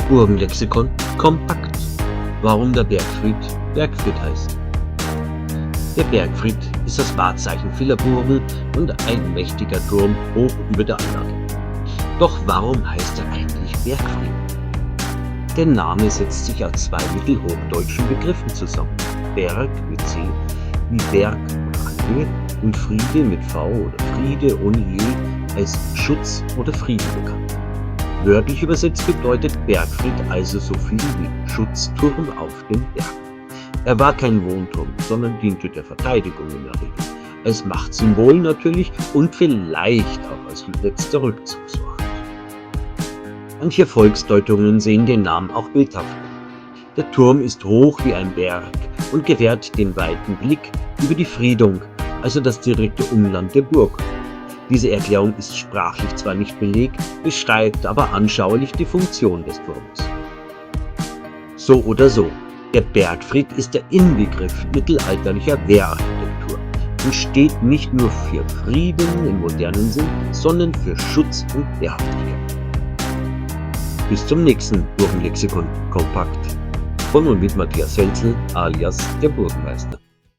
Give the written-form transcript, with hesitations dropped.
Burgenlexikon kompakt. Warum der Bergfried Bergfried heißt. Der Bergfried ist das Wahrzeichen vieler Burgen und ein mächtiger Turm hoch über der Anlage. Doch warum heißt er eigentlich Bergfried? Der Name setzt sich aus zwei mittelhochdeutschen Begriffen zusammen. Berg mit C wie Berg oder Höhe und Friede mit V oder Friede ohne Je als Schutz oder Frieden bekannt. Wörtlich übersetzt bedeutet Bergfried also so viel wie Schutzturm auf dem Berg. Er war kein Wohnturm, sondern diente der Verteidigung in der Regel, als Machtsymbol natürlich und vielleicht auch als letzter Rückzugsort. Manche Volksdeutungen sehen den Namen auch bildhaft. Der Turm ist hoch wie ein Berg und gewährt den weiten Blick über die Friedung, also das direkte Umland der Burg. Diese Erklärung ist sprachlich zwar nicht belegt, beschreibt aber anschaulich die Funktion des Turms. So oder so, der Bergfried ist der Inbegriff mittelalterlicher Wehrarchitektur und steht nicht nur für Frieden im modernen Sinn, sondern für Schutz und Wehrhaftigkeit. Bis zum nächsten Burgenlexikon kompakt. Von und mit Matthias Welzel alias der Burgenmeister.